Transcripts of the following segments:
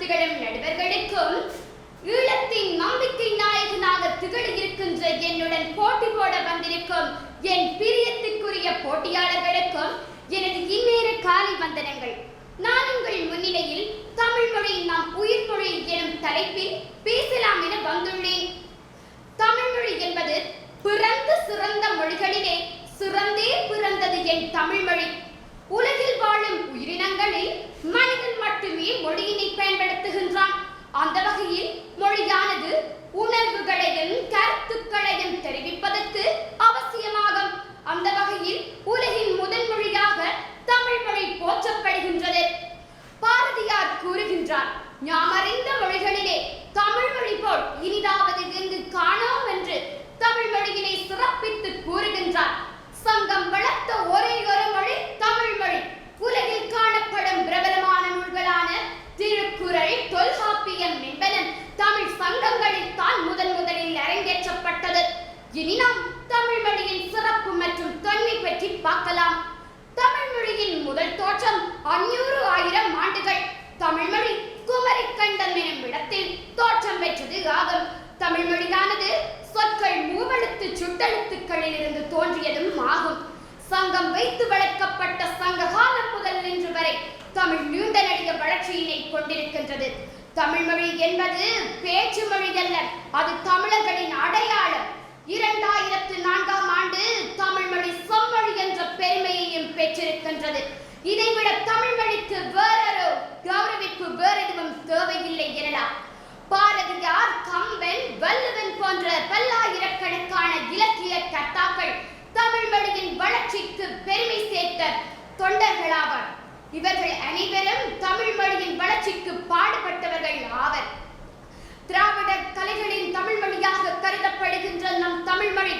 திகழும் நடுவர்களுக்கும் ஈழத்தின் நம்பிக்கை நாயகனாக திகழ்கின்ற என்னுடன் போட்டி போட வந்திருக்கும் என் பிரியத்துக்குரிய போட்டியாளர்களுக்கும் எனது இந்நேர காலை வந்தனங்கள். நான் உங்கள் முன்னிலையில் தமிழ் மொழி நம் உயிர் மொழி எனும் தலைப்பில் பேசலாம் என வந்துள்ளேன். தமிழ் மொழி என்பது பிறந்து சிறந்த மொழிகளிலே சிறந்தே பிறந்தது என் தமிழ் மொழி. உலகில் வாழும் உயிரினங்களில் மனிதன் மட்டுமே மொழியினை பயன்படுத்துகின்றான். அந்த வகையில் மொழியானது உணர்வுகளையும் கருத்துக்களையும் தெரிவிப்பதற்கு அவசியமாகும். அந்த வகையில் உலகின் முதல் மொழியாக தமிழ் மொழி போற்றப்படுகின்றது. பாரதியார் கூறுகின்றார், ஞாமறிந்த மொழிகளிலே தமிழ் மொழி போல் இனிதாவது எங்கு காணோம் என்று தமிழ் மொழியினை சிறப்பித்து கூறுகின்றார். சங்கம் வளர்த்த ஒரே ஒரு மொழி தமிழ் மொழி. உலகில் காணப்படும் பிரபலமான நூல்களான திருக்குறள், தொல்காப்பியம் என்பன தமிழ் சங்கங்களில் தான் முதலில் அரங்கேற்றப்பட்டது. இனி நாம் தமிழ் மொழியின் சிறப்பு மற்றும் தொன்மை பற்றி பார்க்கலாம். தமிழ் மொழியின் முதல் தோற்றம் 500,000 ஆண்டுகள். தமிழ் மொழி குமரிக்கண்டம் எனும் இடத்தில் தோற்றம் பெற்றது ஆகும். தமிழ் மொழியானது சொற்கள் மூவெழுத்து சுட்டெழுத்துக்களில் இருந்து தோன்றியதும் ஆகும். சங்கம் வைத்து வளர்க்கப்பட்ட சங்க காலம் முதல் இன்று வரை தமிழ் நீண்ட நெடிய வளர்ச்சியினை கொண்டிருக்கின்றது. தமிழ் மொழி என்பது பேச்சு மொழி அல்ல, அது தமிழர்களின் அடையாளம். 2004ஆம் ஆண்டு தமிழ் மொழி செம்மொழி என்ற பெருமையையும் பெற்றிருக்கின்றது. இதைவிட தமிழ் மொழிக்கு வேறொரு கௌரவிப்பு வேறு எதுவும் தேவையில்லை எனலாம். பாரதியார், கம்பன், வள்ளுவன் போன்ற பல்லாயிரக்கணக்கான இலக்கிய கர்த்தாக்கள் தமிழ் மொழியின் வளர்ச்சிக்கு பெருமை சேர்த்த தொண்டர்களாவர். இவர்கள் அனைவரும் தமிழ் மொழியின் வளர்ச்சிக்கு பாடுபட்டவர்கள் ஆவர். திராவிட கலைகளின் தமிழ் மொழியாக கருதப்படுகின்ற நம் தமிழ் மொழி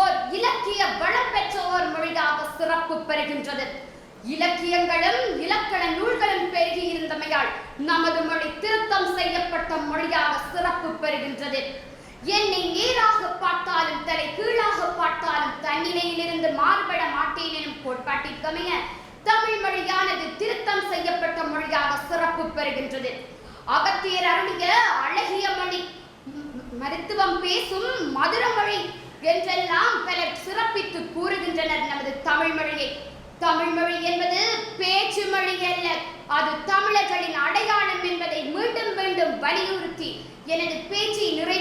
ஓர் இலக்கிய வளம் பெற்ற ஓர் மொழியாக சிறப்பு பெறுகின்றது. இலக்கியங்களும் இலக்கண நூல்களும் பெருகி இருந்தமையால் நமது மொழி திருத்தம் செய்யப்பட்ட மொழியாக சிறப்பு பெறுகின்றது. என்னை நேராக பார்த்தாலும் தலை கீழாக பார்த்தாலும் தன்னிலையிலிருந்து மாறுபட மாட்டேன் எனும் கோட்பாட்டிற்கமைய தமிழ் மொழியானது திருத்தம் செய்யப்பட்ட மொழியாக சிறப்பு பெறுகின்றது. அகத்தியர் அருளிய அழகிய மொழி, மருத்துவம் பேசும் மதுர மொழி என்றெல்லாம் பலர் சிறப்பித்து கூறுகின்றனர் நமது தமிழ் மொழியை. தமிழ் மொழி என்பது பேச்சு மொழி அல்ல, அது தமிழர்களின் அடையாளம் என்பதை மீண்டும் மீண்டும் வலியுறுத்தி எனது பேச்சை நிறைவு